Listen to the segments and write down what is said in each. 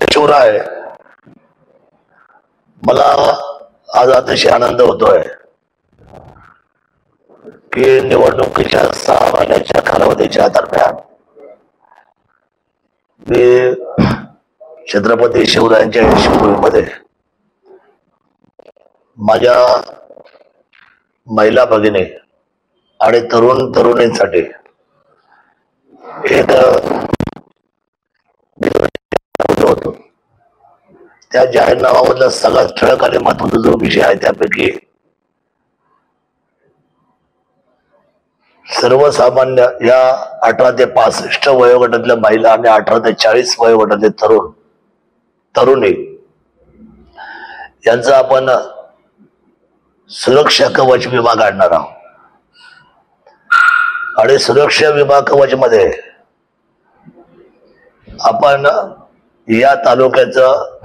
शिवराय, मला आज अतिशय आनंद होतोय की निवडणुकीच्या 6 महिन्याच्या कालावधीच्या दरम्यान मी छत्रपती शिवरायांच्या यशोभूमीमध्ये माझ्या महिला भगिनी आणि तरुण तरुणींसाठी एक होतो. त्या जाहीरनाम्यामधला सगळ्यात ठळक आणि महत्वाचा जो विषय आहे त्यापैकी सर्वसामान्य या 18 ते 65 वयोगटातल्या महिला आणि 18 ते 40 वयोगटातले तरुण तरुणी यांचा आपण सुरक्षा कवच विमा काढणार आहोत. आणि सुरक्षा विमा कवच मध्ये आपण या तालुक्याचं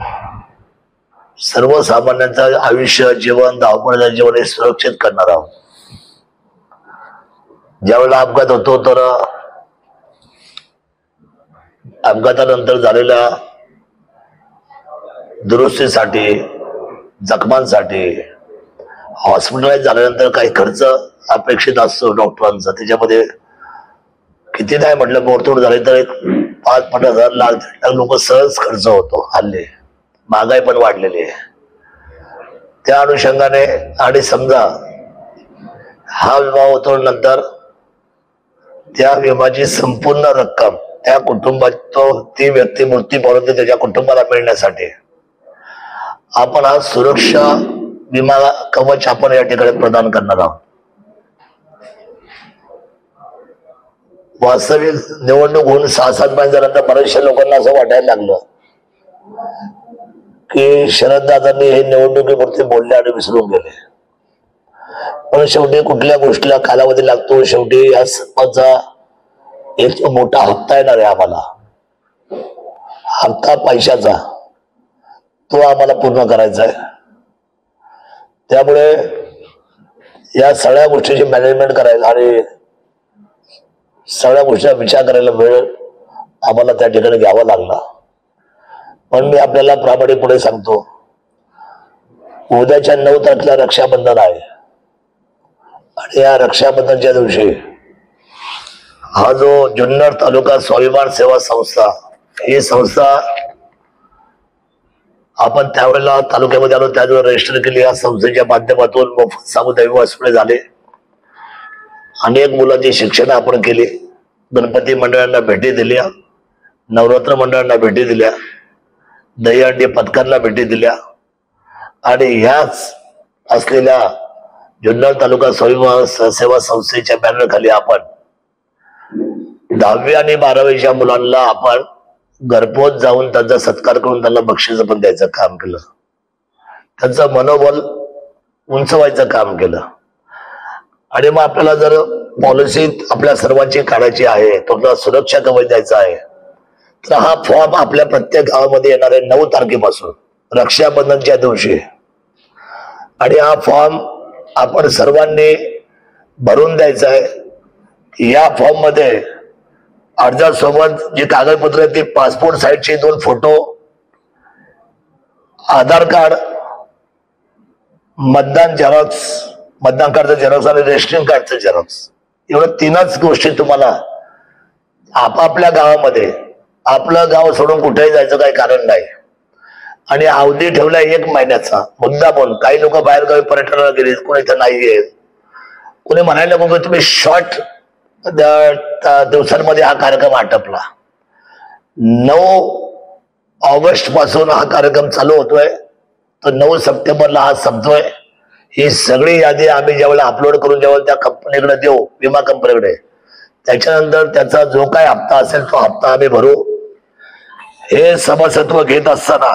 सर्वसामान्यांचं आयुष्य, जीवन, धावपळीचं जीवन हे सुरक्षित करणार आहोत. ज्यावेळेला अपघात होतो तर अपघातानंतर झालेल्या दुरुस्तीसाठी, जखमांसाठी, हॉस्पिटलाइज झाल्यानंतर काही खर्च अपेक्षित असतो डॉक्टरांचा. त्याच्यामध्ये किती नाही म्हटलं मोडतोड झाली तर 5-50 लाख लोक सहज खर्च होतो. हल्ली महागाई पण वाढलेली आहे. त्या अनुषंगाने आणि समजा हा विमा होतो नंतर त्या विमाची संपूर्ण रक्कम त्या कुटुंबात ती व्यक्ती मृत्यू पावली त्याच्या कुटुंबाला मिळण्यासाठी आपण हा सुरक्षा विमा कवच आपण या ठिकाणी प्रदान करणार आहोत. वास्तविक निवडणूक होऊन 6-7 महिने झाल्यानंतर बऱ्याचशा लोकांना असं वाटायला लागलं की शरददादांनी हे निवडणुकीवरती बोलले आणि विसरून गेले. पण शेवटी कुठल्या गोष्टीला कालावधी लागतो. शेवटी या सर्वांचा एक मोठा हप्ता येणार आहे आम्हाला. हप्ता पैशाचा तो आम्हाला पूर्ण करायचा आहे. त्यामुळे या सगळ्या गोष्टीची मॅनेजमेंट करायला आणि सगळ्या गोष्टीचा विचार करायला वेळ आम्हाला त्या ठिकाणी घ्यावा लागला. पण मी आपल्याला प्रामाणिकपणे सांगतो, उद्याच्या 9 तारखेला रक्षाबंधन आहे आणि या रक्षाबंधनच्या दिवशी हा जो जुन्नर तालुका स्वाभिमान सेवा संस्था ही संस्था आपण त्यावेळेला तालुक्यामध्ये आलो त्यावेळेला रजिस्टर केली. या संस्थेच्या माध्यमातून मोफत सामुदायिक वाचपणे झाले. अनेक मुलांची शिक्षण आपण केली. गणपती मंडळांना भेटी दिल्या, नवरात्र मंडळांना भेटी दिल्या, दहीहंडी पथकांना भेटी दिल्या आणि ह्याच असलेल्या जुन्नर तालुका स्वाभिमान सेवा संस्थेच्या बॅनर खाली आपण 10वी आणि 12वीच्या मुलांना आपण घरपोच जाऊन त्यांचा सत्कार करून त्यांना बक्षीस पण द्यायचं काम केलं. त्यांचं मनोबल उंचवायचं काम केलं. आणि मग आपल्याला जर पॉलिसी आपल्या सर्वांची काढायची आहे, तो सुरक्षा कवच द्यायचा आहे, तर हा फॉर्म आपल्या प्रत्येक गावामध्ये येणार आहे 9 तारखेपासून रक्षाबंधनच्या दिवशी. आणि हा फॉर्म आपण सर्वांनी भरून द्यायचा आहे. या फॉर्म मध्ये अर्जासोबत जे कागदपत्र आहेत ते पासपोर्ट साईजचे 2 फोटो, आधार कार्ड, मतदान झेरॉक्स, मतदान कार्डचं झेरॉक्स आणि रेशनिंग कार्डचं झेरॉक्स, एवढं 3च गोष्टी तुम्हाला आपापल्या गावामध्ये, आपलं गाव सोडून कुठेही जायचं काही कारण नाही. आणि अवधी ठेवला 1 महिन्याचा मुद्दा म्हणून. काही लोक बाहेर गावी पर्यटनाला गेले, कोणी इथं नाहीये, कोणी म्हणायला नको तुम्ही शॉर्ट दिवसांमध्ये हा कार्यक्रम आटपला. 9 ऑगस्ट पासून हा कार्यक्रम चालू होतोय, तर 9 सप्टेंबरला हा संपतोय. ही सगळी यादी आम्ही ज्यावेळेला अपलोड करून ज्यावेळेला त्या कंपनीकडे देऊ, विमा कंपनीकडे, त्याच्यानंतर त्याचा जो काय हप्ता असेल तो हप्ता आम्ही भरू. हे सभासत्व घेत असताना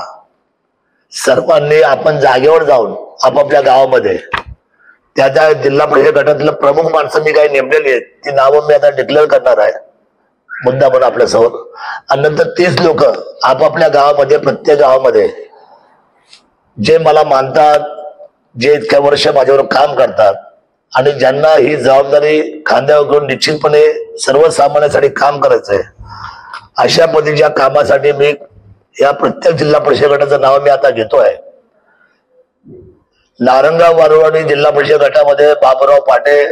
सर्वांनी आपण जागेवर जाऊन आपापल्या गावामध्ये त्या जिल्हा परिषद गटातलं प्रमुख माणसं मी काही नेमलेली आहेत, ती नावं मी आता डिक्लेअर करणार आहे मुद्दा म्हणून आपल्यासमोर. आणि नंतर 30 लोक आपापल्या गावामध्ये, प्रत्येक गावामध्ये जे मला मानतात, जे इतक्या वर्ष माझ्यावर काम करतात आणि ज्यांना ही जबाबदारी खांद्यावर घेऊन निश्चितपणे सर्वसामान्यांसाठी काम करायचंय, अशा पद्धतीच्या कामासाठी मी या प्रत्येक जिल्हा परिषद गटाचं नाव मी आता घेतोय. नारंगाव वारुवाडी जिल्हा परिषद गटामध्ये बाबुराव पाटे,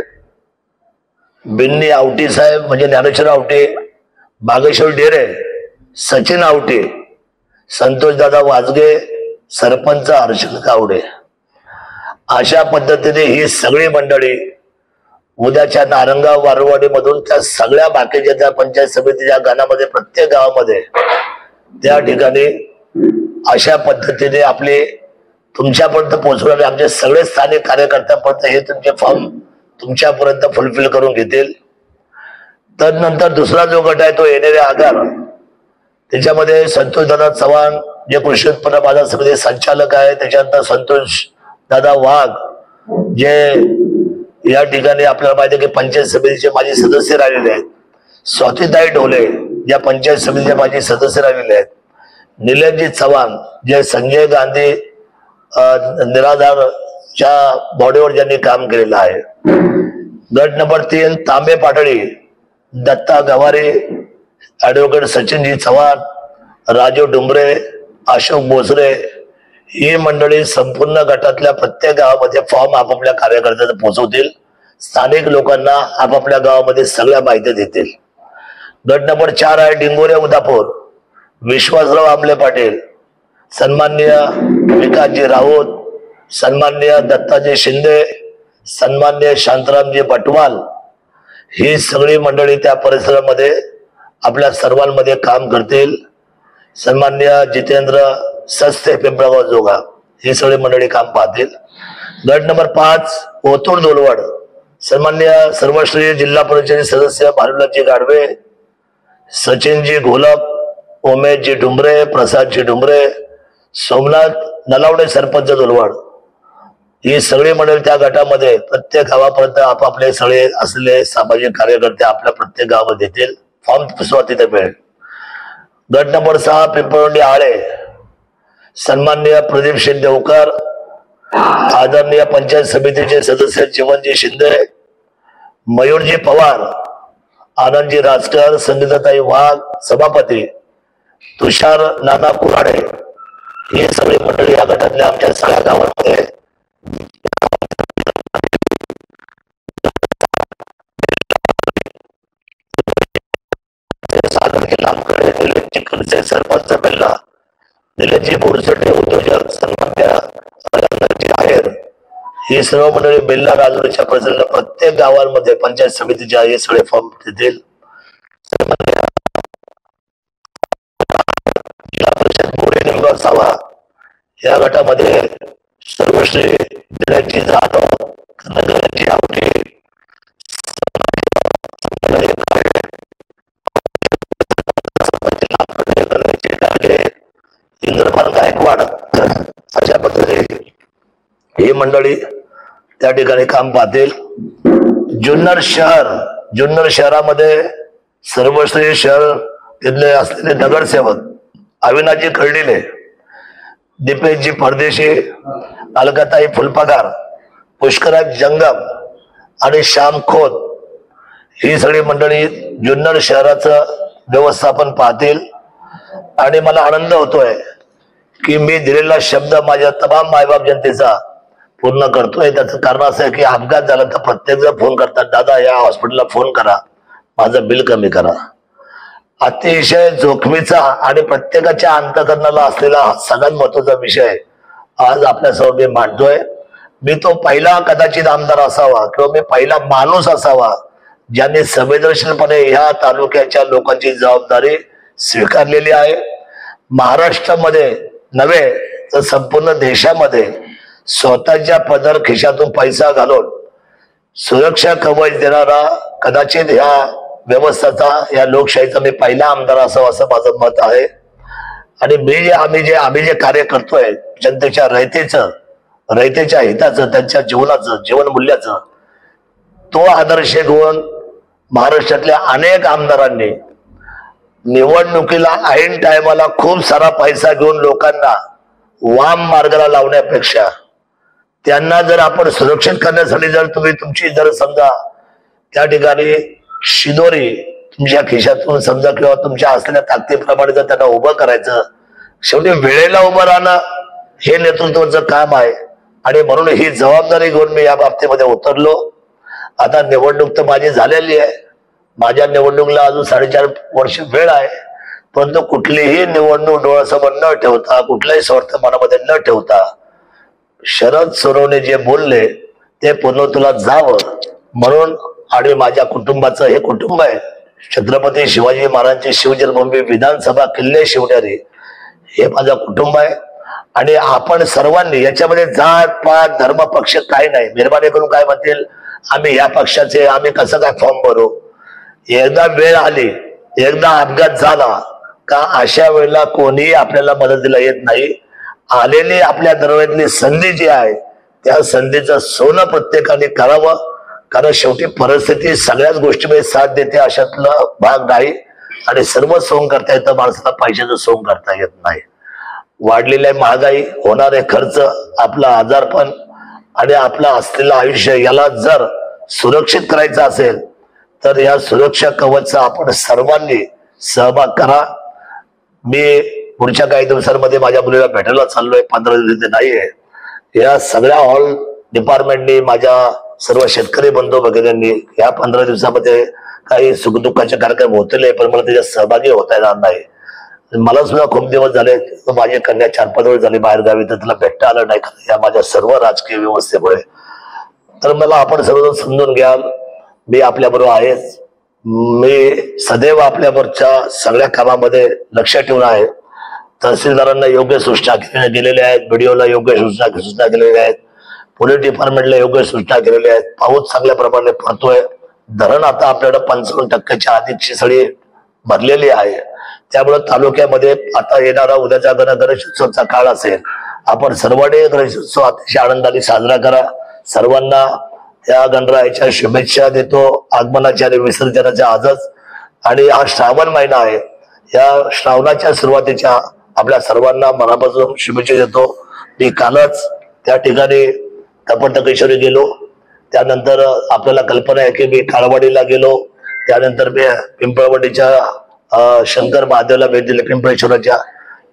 बिन्नी आवटी साहेब म्हणजे ज्ञानेश्वर आवटे, बागेश्वर डेरे, सचिन आवटे, संतोषदादा वाजगे, सरपंच हर्षद कावडे. अशा पद्धतीने ही सगळी मंडळी उद्याच्या नारंगाव वारुवाडी मधून त्या सगळ्या बाकीच्या त्या पंचायत समितीच्या गणामध्ये प्रत्येक गावामध्ये त्या ठिकाणी अशा पद्धतीने आपले तुमच्यापर्यंत पोहोचवणारे आमचे सगळे स्थानिक कार्यकर्त्यांपर्यंत हे तुमचे फॉर्म तुमच्यापर्यंत फुलफिल करून घेतील. तदनंतर दुसरा जो गट आहे तो येणारे आगार, त्याच्यामध्ये संतोषदादा चव्हाण जे कृषी उत्पन्न बाजार समिती संचालक आहे, त्याच्यानंतर संतोष दादा वाघ जे या ठिकाणी आपल्याला माहिती आहे की पंचायत समितीचे माजी सदस्य राहिलेले आहेत, स्वातीताई ढोले ज्या पंचायत समितीचे माजी सदस्य राहिलेले आहेत, निलेशजी चव्हाण जे संजय गांधी निराधारच्या बॉडीवर ज्यांनी काम केलेलं आहे. गट नंबर 3 तांबे पाटळी, दत्ता गवारे, ऍडव्होकेट सचिनजी चव्हाण, राजू डुंबरे, अशोक बोसरे ही मंडळी संपूर्ण गटातल्या प्रत्येक गावामध्ये फॉर्म आपापल्या कार्यकर्त्यांना पोहोचवतील. स्थानिक लोकांना आपापल्या गावामध्ये सगळ्या माहिती देतील. गट नंबर 4 आहे डिंगोरे उदापूर, विश्वासराव आमले पाटील, सन्माननीय विकासजी राऊत, सन्माननीय दत्ताजी शिंदे, सन्माननीय शांतारामजी बटवाल ही सगळी मंडळी त्या परिसरामध्ये आपल्या सर्वांमध्ये काम करतील. सन्माननीय जितेंद्र सस्ते पिंपळगाव जोगा ही सगळी मंडळी काम पाहतील. गट नंबर 5 ओतूर दोलवड, सन्माननीय सर्वश्री जिल्हा परिषद सदस्य भानुलालजी गाडवे, सचिनजी घोलप, उमेशजी डुंबरे, प्रसादजी डुंबरे, सोमनाथ नलावडे सरपंच दोलवड ही सगळी मंडळी त्या गटामध्ये प्रत्येक गावापर्यंत आपापले सगळे असलेले सामाजिक कार्यकर्ते आपल्या प्रत्येक गावामध्ये येतील. फॉर्म तिथे मिळेल. गट नंबर 6 पिंपळवंडी आळे, सन्माननीय प्रदीप शिंदेवकर, आदरणीय पंचायत समितीचे सदस्य जीवनजी शिंदे, मयूरजी पवार, आनंदजी राजकर, संगीताताई वाघ सभापती, तुषार नाना कुराडे ही सगळी मंडळी या गटातल्या आमच्या सगळ्या गावांमध्ये सरपंच बेल्ला, निलेशजी बोरसटे उद्योजक, सन्मान्य आहेर ही सर्व मंडळी बेल्ला राजूरच्या परिसराला प्रत्येक गावांमध्ये पंचायत समितीच्या हे सगळे फॉर्म देतील. जिल्हा परिषद मोरे निंबा सावा या गटामध्ये सर्वश्री दिनेशजी जाधव, नगरजी आवटे, इंद्रपाल गायकवाड अशा पद्धतीने ही मंडळी त्या ठिकाणी काम पाहतील. जुन्नर शहरामध्ये सर्वश्री शहर तिथले असलेले नगरसेवक अविनाशजी खर्डिले, दीपेशजी परदेशी, अलकाताई फुलपगार, पुष्कराज जंगम आणि श्याम खोत ही सगळी मंडळी जुन्नर शहराचं व्यवस्थापन पाहतील. आणि मला आनंद होतोय की मी दिलेला शब्द माझ्या तमाम मायबाप जनतेचा पूर्ण करतोय. त्याचं कारण असं आहे की अपघात झाला तर प्रत्येक जण फोन करतात, दादा या हॉस्पिटलला फोन करा, माझं बिल कमी करा. अतिशय जोखमीचा आणि प्रत्येकाच्या अंतकरणाला असलेला सगळ्यात महत्वाचा विषय आज आपल्यासमोर मी मांडतोय. मी तो पहिला कदाचित आमदार असावा किंवा मी पहिला माणूस असावा ज्यांनी संवेदनशीलपणे ह्या तालुक्याच्या लोकांची जबाबदारी स्वीकारलेली आहे. महाराष्ट्रामध्ये नव्हे तर संपूर्ण देशामध्ये स्वतःच्या पदर खिशातून पैसा घालून सुरक्षा कवच देणारा कदाचित ह्या व्यवस्थेचा या लोकशाहीचा मी पहिला आमदार असावा असं माझं मत आहे. आणि आम्ही जे कार्य करतोय जनतेच्या रयतेच्या हिताचं, त्यांच्या जीवनाचं, जीवन मूल्याचं, तो आदर्श घेऊन महाराष्ट्रातल्या अनेक आमदारांनी निवडणुकीला ऐन टायमाला खूप सारा पैसा घेऊन लोकांना वाम मार्गाला लावण्यापेक्षा त्यांना जर आपण सुरक्षित करण्यासाठी जर तुम्ही तुमची जर समजा त्या ठिकाणी शिदोरी तुमच्या खिशातून समजा किंवा तुमच्या असलेल्या ताकदीप्रमाणे जर त्यांना उभं करायचं, शेवटी वेळेला उभं राहणं हे नेतृत्वाचं काम आहे. आणि म्हणून ही जबाबदारी घेऊन मी या बाबतीमध्ये उतरलो. आता निवडणूक तर माझी झालेली आहे. माझ्या निवडणुकीला अजून 4.5 वर्ष वेळ आहे. परंतु कुठलीही निवडणूक डोळ्यासमोर न ठेवता, कुठलाही स्वार्थ मनामध्ये न ठेवता, शरद सोनवणे जे बोलले ते पूर्णत्वाला जावं म्हणून, आणि माझ्या कुटुंबाचं हे कुटुंब आहे, छत्रपती शिवाजी महाराजांची शिवजन्मभूमी विधानसभा किल्ले शिवणारी हे माझं कुटुंब आहे. आणि आपण सर्वांनी याच्यामध्ये जात पात धर्म पक्ष काही नाही. मेहरबानी करून काय म्हणतील आम्ही या पक्षाचे, आम्ही कसं काय फॉर्म भरू. एकदा वेळ आली, एकदा अपघात झाला का अशा वेळेला कोणीही आपल्याला मदतीला येत नाही. आलेली आपल्या दरवाज्यातली संधी जी आहे त्या संधीचं सोनं प्रत्येकाने करावं. कारण शेवटी परिस्थिती सगळ्याच गोष्टीमध्ये साथ देते अशातला भाग नाही. आणि सर्व सोंग करता येतं, माणसाला पैशाचं सोंग करता येत नाही. वाढलेली महागाई, होणारे खर्च, आपला आजारपण आणि आपलं असलेलं आयुष्य याला जर सुरक्षित करायचं असेल तर या सुरक्षा कवचचा आपण सर्वांनी सहभाग करा. मी पुढच्या काही दिवसांमध्ये माझ्या मुलीला भेटायला चाललोय, 15 दिवस नाहीये. या सगळ्या ऑल डिपार्टमेंटनी, माझ्या सर्व शेतकरी बंधू भगिनींनी या 15 दिवसामध्ये काही सुखदुःखाचे कार्यक्रम होतील, पण मला त्याच्यात सहभागी होता येणार नाही. मला सुद्धा खूप दिवस झाले, माझी कन्या 4-5 वेळ झाली बाहेर गावी, तर तिला भेटता आलं नाही या माझ्या सर्व राजकीय व्यवस्थेमुळे. तर मला आपण सर्वजण समजून घ्या, मी आपल्याबरोबर आहेच. मी सदैव आपल्याबरोबरच्या सगळ्या कामामध्ये लक्ष ठेवून आहे. तहसीलदारांना योग्य सूचना दिलेल्या आहेत, बीडीओला योग्य सूचना केलेल्या आहेत, पोलीस डिपार्टमेंटला योग्य सूचना केलेल्या आहेत. पाऊस चांगल्या प्रमाणे पडतोय. धरण आता आपल्याकडे 55% अधिकची सळी भरलेली आहे. त्यामुळे तालुक्यामध्ये आता येणारा उद्याचा गणेशोत्सवचा काळ असेल, आपण सर्वांनी गणेशोत्सव अतिशय आनंदाने साजरा करा. सर्वांना या गणरायाच्या शुभेच्छा देतो, आगमनाच्या आणि विसर्जनाच्या आजच. आणि हा श्रावण महिना आहे, या श्रावणाच्या सुरुवातीच्या आपल्या सर्वांना मनापासून शुभेच्छा देतो. मी कालच त्या ठिकाणी कपटकेश्वरी गेलो, त्यानंतर आपल्याला कल्पना आहे की मी काळवाडीला गेलो, त्यानंतर मी पिंपळवाडीच्या शंकर महादेवला भेट दिली, पिंपळेश्वराच्या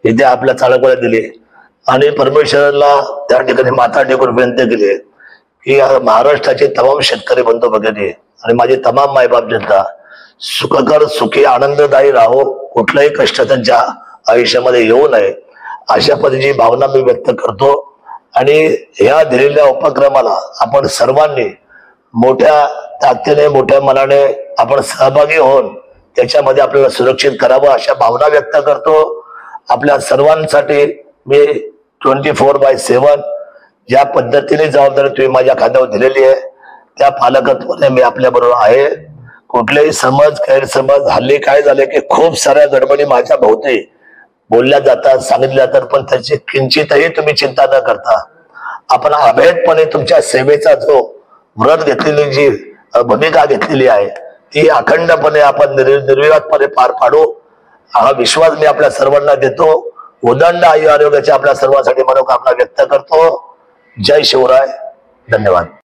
इथे आपल्या चाळकवड्या दिली. आणि परमेश्वराला त्या ठिकाणी माथा टेकून विनंती केली की महाराष्ट्राचे तमाम शेतकरी बंधू भगिनी आणि माझे तमाम मायबाप जनता सुखकर, सुखी, आनंददायी राहो, कुठलाही कष्ट त्यांच्या आयुष्यामध्ये येऊ नये, अशा पद्धतीची भावना मी व्यक्त करतो. आणि ह्या दिलेल्या उपक्रमाला आपण सर्वांनी मोठ्या ताकदीने, मोठ्या मनाने आपण सहभागी होऊन त्याच्यामध्ये आपल्याला सुरक्षित करावं अशा भावना व्यक्त करतो. आपल्या सर्वांसाठी मी 24/7 ज्या पद्धतीने जबाबदारी तुम्ही माझ्या खांद्यावर दिलेली आहे त्या पालकत्वाने मी आपल्या बरोबर आहे. कुठलेही समज, गैरसमज, हल्ली काय झाले की खूप साऱ्या गडबडी माझ्या भोवती बोलल्या जातात, सांगितल्या जातात, पण त्याची किंचितही तुम्ही चिंता न करता आपण अभेदपणे तुमच्या सेवेचा जो व्रत घेतलेली जी भूमिका घेतलेली आहे ती अखंडपणे आपण निर्विवादपणे पार पाडू हा विश्वास मी आपल्या सर्वांना देतो. उदंड आयु आरोग्याची आपल्या सर्वांसाठी मनोकामना व्यक्त करतो. जय शिवराय. धन्यवाद.